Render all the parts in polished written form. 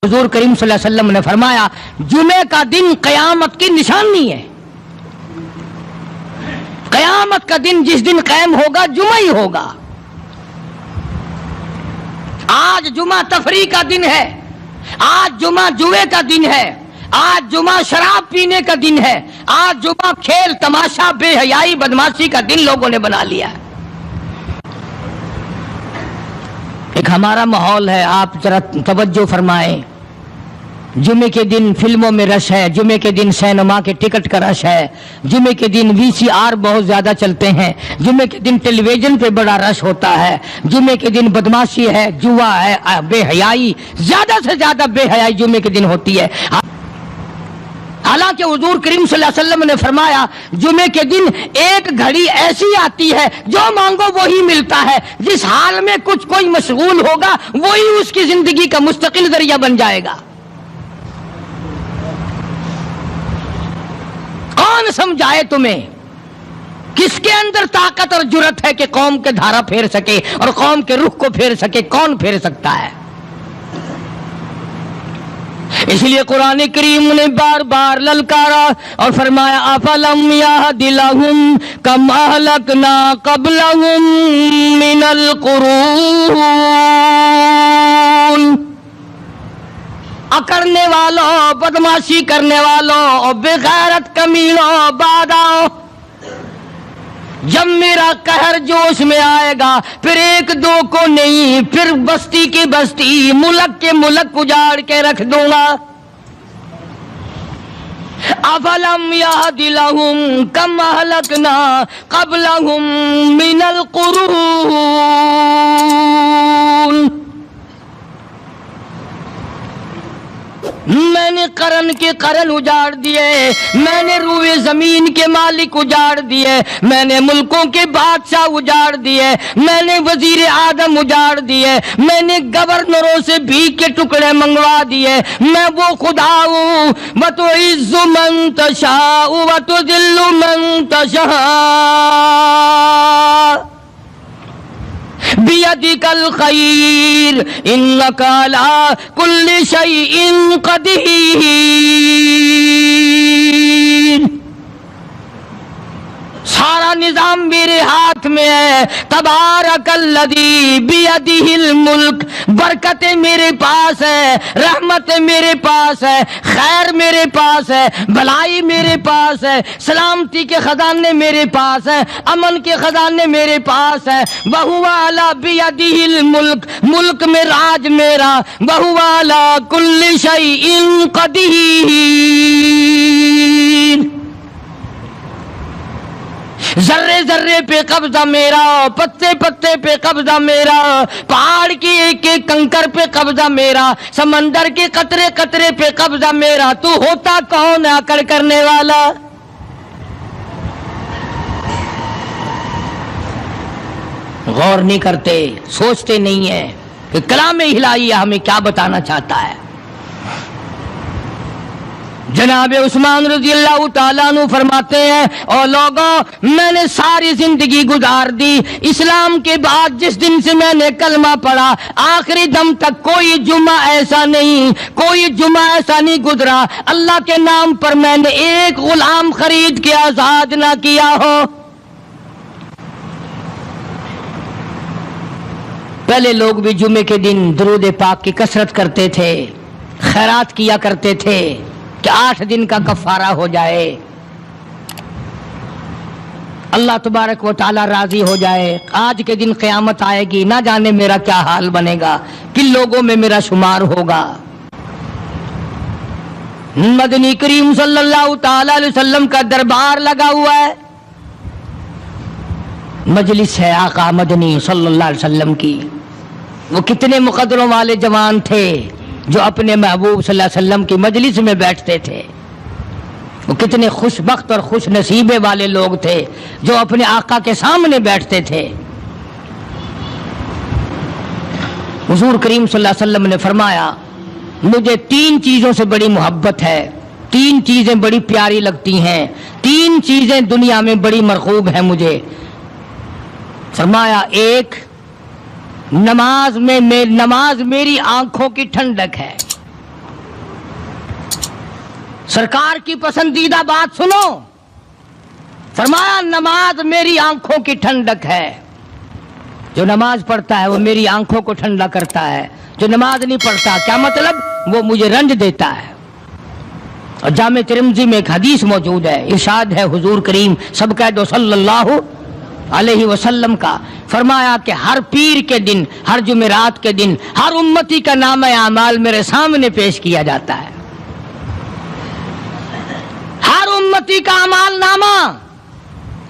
حضور کریم صلی اللہ علیہ وسلم نے فرمایا جمعے کا دن قیامت کی نشانی ہے. قیامت کا دن جس دن قائم ہوگا جمعہ ہی ہوگا. آج جمعہ تفریح کا دن ہے، آج جمعہ جوئے کا دن ہے، آج جمعہ شراب پینے کا دن ہے، آج جمعہ کھیل تماشا بے حیائی بدماشی کا دن لوگوں نے بنا لیا ہے. ایک ہمارا ماحول ہے، آپ ذرا توجہ فرمائیں. جمعے کے دن فلموں میں رش ہے، جمعے کے دن سینما کے ٹکٹ کا رش ہے، جمعے کے دن VCR بہت زیادہ چلتے ہیں، جمعے کے دن ٹیلی ویژن پہ بڑا رش ہوتا ہے، جمعے کے دن بدماشی ہے، جوا ہے، بے حیائی، زیادہ سے زیادہ بے حیائی جمعے کے دن ہوتی ہے. حالانکہ حضور کریم صلی اللہ علیہ وسلم نے فرمایا جمعے کے دن ایک گھڑی ایسی آتی ہے جو مانگو وہی ملتا ہے. جس حال میں کچھ کوئی مشغول ہوگا وہی اس کی زندگی کا مستقل ذریعہ بن جائے گا. کون سمجھائے تمہیں؟ کس کے اندر طاقت اور جرت ہے کہ قوم کے دھارا پھیر سکے اور قوم کے رخ کو پھیر سکے؟ کون پھیر سکتا ہے؟ اس لیے قرآن کریم نے بار بار للکارا اور فرمایا افلم یہد لہم کما اہلکنا قبلہم من القرون. اکڑنے والوں، بدماشی کرنے والوں اور بے غیرت کمینوں، بعد آؤ. جب میرا قہر جوش میں آئے گا پھر ایک دو کو نہیں، پھر بستی کی بستی، ملک کے ملک اجاڑ کے رکھ دوں گا. افلم یہد لہم کم اہلکنا قبلہم من القرون. میں نے قرن کے قرن اجاڑ دیے، میں نے روئے زمین کے مالک اجاڑ دیے، میں نے ملکوں کے بادشاہ اجاڑ دیے، میں نے وزیر اعظم اجاڑ دیے، میں نے گورنروں سے بھیک کے ٹکڑے منگوا دیے. میں وہ خدا ہوں وَتُعِزُّ مَن تَشَاءُ وَتُذِلُّ مَن تَشَاءُ بِيَدِكَ الْخَيْرُ إِنَّكَ عَلَى كُلِّ شَيْءٍ قَدِيرٌ. سارا نظام میرے ہاتھ میں ہے. تبارک الذی بیدہ الملک. برکتیں میرے پاس ہے، رحمتیں میرے پاس ہے، خیر میرے پاس ہے، بھلائی میرے پاس ہے، سلامتی کے خزانے میرے پاس ہے، امن کے خزانے میرے پاس ہے. وہو علی بیدہ الملک. ملک میں راج میرا. وہو علی کل شیء قدیر. ذرے ذرے پہ قبضہ میرا، پتے پتے پہ قبضہ میرا، پہاڑ کی ایک ایک کنکر پہ قبضہ میرا، سمندر کے قطرے قطرے پہ قبضہ میرا. تو ہوتا کون ہے اکڑ کرنے والا؟ غور نہیں کرتے، سوچتے نہیں ہیں کہ کلام الہی ہمیں کیا بتانا چاہتا ہے. جناب عثمان رضی اللہ تعالیٰ عنہ فرماتے ہیں اور لوگوں میں نے ساری زندگی گزار دی اسلام کے بعد جس دن سے میں نے کلمہ پڑھا آخری دم تک کوئی جمعہ ایسا نہیں، کوئی جمعہ ایسا نہیں گزرا اللہ کے نام پر میں نے ایک غلام خرید کے آزاد نہ کیا ہو. پہلے لوگ بھی جمعے کے دن درود پاک کی کثرت کرتے تھے، خیرات کیا کرتے تھے کہ 8 دن کا کفارہ ہو جائے، اللہ تبارک و تعالی راضی ہو جائے. آج کے دن قیامت آئے گی، نہ جانے میرا کیا حال بنے گا، کن لوگوں میں میرا شمار ہوگا. مدنی کریم صلی اللہ تعالی علیہ وسلم کا دربار لگا ہوا ہے، مجلس ہے آقا مدنی صلی اللہ علیہ وسلم کی. وہ کتنے مقدروں والے جوان تھے جو اپنے محبوب صلی اللہ علیہ وسلم کی مجلس میں بیٹھتے تھے. وہ کتنے خوش بخت اور خوش نصیبے والے لوگ تھے جو اپنے آقا کے سامنے بیٹھتے تھے. حضور کریم صلی اللہ علیہ وسلم نے فرمایا مجھے 3 چیزوں سے بڑی محبت ہے، 3 چیزیں بڑی پیاری لگتی ہیں، 3 چیزیں دنیا میں بڑی مرغوب ہیں مجھے. فرمایا ایک نماز میری آنکھوں کی ٹھنڈک ہے. سرکار کی پسندیدہ بات سنو، فرمایا نماز میری آنکھوں کی ٹھنڈک ہے، جو نماز پڑھتا ہے وہ میری آنکھوں کو ٹھنڈا کرتا ہے، جو نماز نہیں پڑھتا کیا مطلب؟ وہ مجھے رنج دیتا ہے۔ اور جامع ترمذی میں ایک حدیث موجود ہے، ارشاد ہے حضور کریم سب کہہ دو صلی اللہ علیہ وسلم کا، فرمایا کہ ہر پیر کے دن، ہر جمعرات کے دن ہر امتی کا نامہ اعمال میرے سامنے پیش کیا جاتا ہے۔ ہر امتی کا اعمال نامہ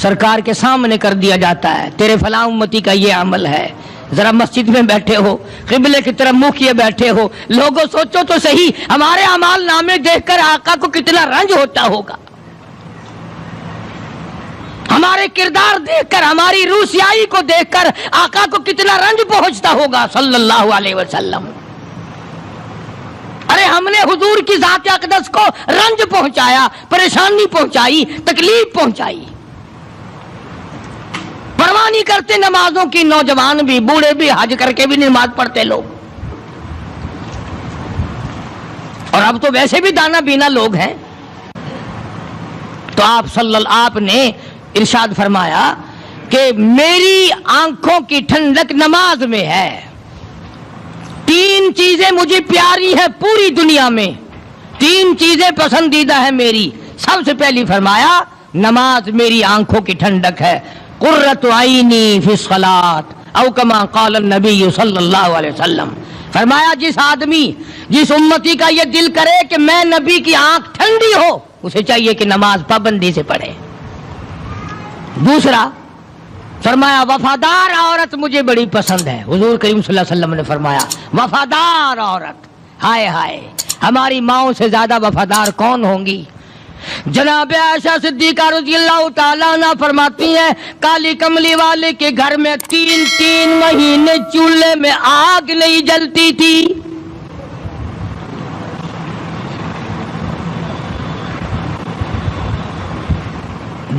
سرکار کے سامنے کر دیا جاتا ہے، تیرے فلاں امتی کا یہ عمل ہے۔ ذرا مسجد میں بیٹھے ہو، قبلے کی طرف منہ کیے بیٹھے ہو، لوگوں سوچو تو صحیح ہمارے اعمال نامے دیکھ کر آقا کو کتنا رنج ہوتا ہوگا، ہمارے کردار دیکھ کر، ہماری روسیائی کو دیکھ کر آقا کو کتنا رنج پہنچتا ہوگا صلی اللہ علیہ وسلم۔ ارے ہم نے حضور کی ذات اقدس کو رنج پہنچایا، پریشانی پہنچائی، تکلیف پہنچائی، پرواہ نہیں کرتے نمازوں کی، نوجوان بھی بوڑھے بھی حج کر کے بھی نماز پڑھتے لوگ، اور اب تو ویسے بھی دانا بینا لوگ ہیں۔ تو آپ نے ارشاد فرمایا کہ میری آنکھوں کی ٹھنڈک نماز میں ہے، تین چیزیں مجھے پیاری ہیں پوری دنیا میں، تین چیزیں پسندیدہ ہیں میری۔ سب سے پہلی فرمایا نماز میری آنکھوں کی ٹھنڈک ہے، قرۃ عینی فی الصلاۃ او کما قال النبی صلی اللہ علیہ وسلم، فرمایا جس آدمی، جس امتی کا یہ دل کرے کہ میں نبی کی آنکھ ٹھنڈی ہو، اسے چاہیے کہ نماز پابندی سے پڑھے۔ دوسرا فرمایا وفادار عورت مجھے بڑی پسند ہے، حضور کریم صلی اللہ علیہ وسلم نے فرمایا وفادار عورت، ہائے ہائے ہماری ماؤں سے زیادہ وفادار کون ہوں گی؟ جناب عائشہ صدیقہ رضی اللہ تعالیٰ عنہ فرماتی ہیں کالی کملی والے کے گھر میں 3 مہینے چولہے میں آگ نہیں جلتی تھی۔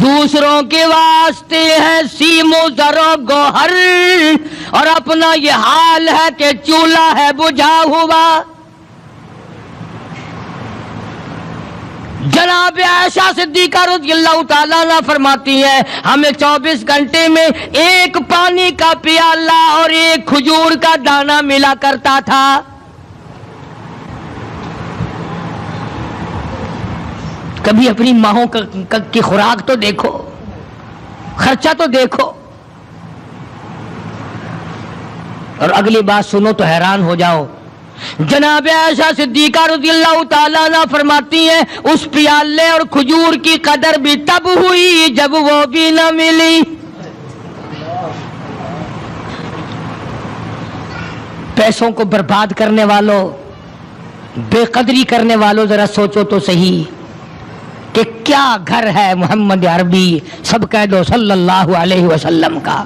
دوسروں کے واسطے ہے سیم و زر و گوہر، اور اپنا یہ حال ہے کہ چولہا ہے بجھا ہوا۔ جناب عائشہ صدیقہ رضی اللہ تعالیٰ عنہ فرماتی ہیں ہمیں 24 گھنٹے میں ایک پانی کا پیالہ اور ایک کھجور کا دانہ ملا کرتا تھا۔ کبھی اپنی ماہوں کی خوراک تو دیکھو، خرچہ تو دیکھو، اور اگلی بات سنو تو حیران ہو جاؤ۔ جناب عائشہ صدیقہ رضی اللہ تعالیٰ عنہ فرماتی ہیں اس پیالے اور کھجور کی قدر بھی تب ہوئی جب وہ بھی نہ ملی۔ پیسوں کو برباد کرنے والوں، بے قدری کرنے والوں، ذرا سوچو تو صحیح کہ کیا گھر ہے محمد عربی سب کہہ دو صلی اللہ علیہ وسلم کا۔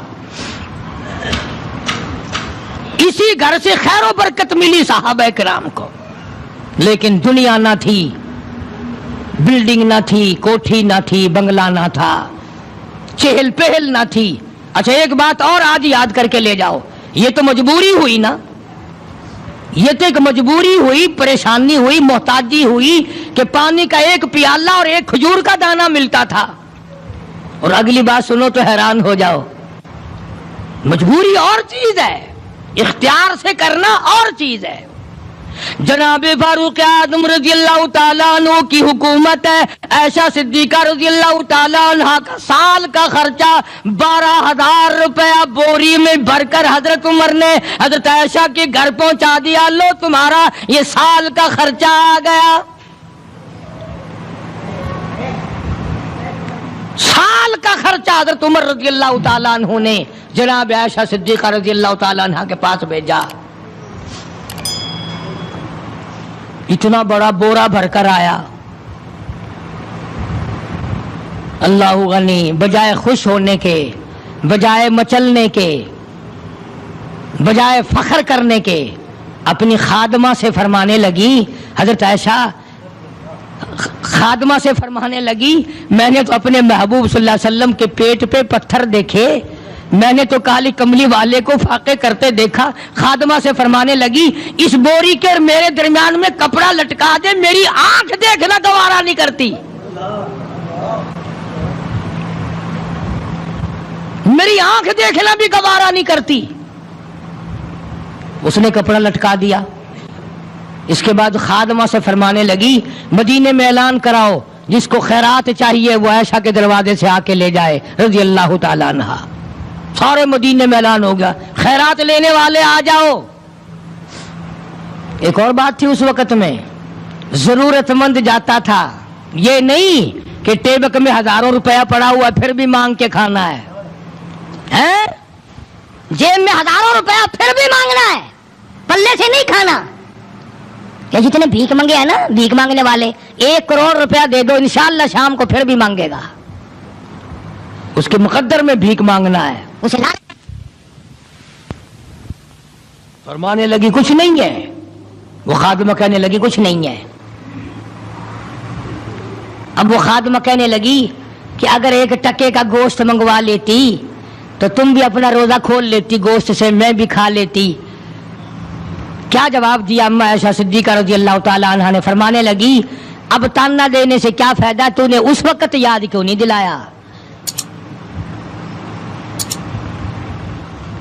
اسی گھر سے خیر و برکت ملی صحابہ کرام کو، لیکن دنیا نہ تھی، بلڈنگ نہ تھی، کوٹھی نہ تھی، بنگلہ نہ تھا، چہل پہل نہ تھی۔ اچھا ایک بات اور آج یاد کر کے لے جاؤ، یہ تو مجبوری ہوئی نا، یہ تو ایک مجبوری ہوئی، پریشانی ہوئی، محتاجی ہوئی کہ پانی کا ایک پیالہ اور ایک کھجور کا دانہ ملتا تھا۔ اور اگلی بات سنو تو حیران ہو جاؤ، مجبوری اور چیز ہے، اختیار سے کرنا اور چیز ہے۔ جناب فاروق اعظم رضی اللہ تعالیٰ عنہ کی حکومت ہے، عائشہ صدیقہ رضی اللہ تعالیٰ عنہ کا سال کا خرچہ 12,000 روپیہ بوری میں بھر کر حضرت عمر نے حضرت عائشہ کے گھر پہنچا دیا، لو تمہارا یہ سال کا خرچہ آ گیا۔ سال کا خرچہ حضرت عمر رضی اللہ تعالیٰ عنہ نے جناب عائشہ صدیقہ رضی اللہ تعالیٰ عنہ کے پاس بھیجا۔ اتنا بڑا بورا بھر کر آیا۔ اللہ غنی، بجائے خوش ہونے کے، بجائے مچلنے کے، بجائے فخر کرنے کے، اپنی خادمہ سے فرمانے لگی، حضرت عائشہ خادمہ سے فرمانے لگی میں نے تو اپنے محبوب صلی اللہ علیہ وسلم کے پیٹ پہ پتھر دیکھے میں نے تو کالی کملی والے کو فاقے کرتے دیکھا. خادمہ سے فرمانے لگی اس بوری کے اور میرے درمیان میں کپڑا لٹکا دے, میری آنکھ دیکھنا گوارا نہیں کرتی, میری آنکھ دیکھنا بھی گوارا نہیں کرتی. اس نے کپڑا لٹکا دیا. اس کے بعد خادمہ سے فرمانے لگی مدینے میں اعلان کراؤ جس کو خیرات چاہیے وہ عائشہ کے دروازے سے آ کے لے جائے رضی اللہ تعالیٰ عنہا. سارے مدینے میں اعلان ہو گیا خیرات لینے والے آ جاؤ. ایک اور بات تھی اس وقت میں, ضرورت مند جاتا تھا, یہ نہیں کہ ٹیبک میں ہزاروں روپیہ پڑا ہوا پھر بھی مانگ کے کھانا ہے, جیب میں ہزاروں روپیہ پھر بھی مانگنا ہے, پلے سے نہیں کھانا. کہ جتنے بھیک مانگے ہیں نا بھیک مانگنے والے, 1 کروڑ روپیہ دے دو انشاءاللہ شام کو پھر بھی مانگے گا. اس کے مقدر میں بھیک مانگنا ہے. اسے فرمانے لگی کچھ نہیں ہے. وہ خادمہ کہنے لگی کچھ نہیں ہے. اب وہ خادمہ کہنے لگی کہ اگر 1 ٹکے کا گوشت منگوا لیتی تو تم بھی اپنا روزہ کھول لیتی, گوشت سے میں بھی کھا لیتی. کیا جواب دیا اما عائشہ صدیقہ رضی اللہ تعالی عنہا نے؟ فرمانے لگی اب تانا دینے سے کیا فائدہ, تو نے اس وقت یاد کیوں نہیں دلایا؟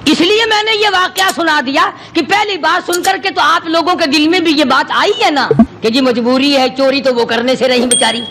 اس لیے میں نے یہ واقعہ سنا دیا کہ پہلی بات سن کر کے تو آپ لوگوں کے دل میں بھی یہ بات آئی ہے نا کہ جی مجبوری ہے, چوری تو وہ کرنے سے رہی بیچاری.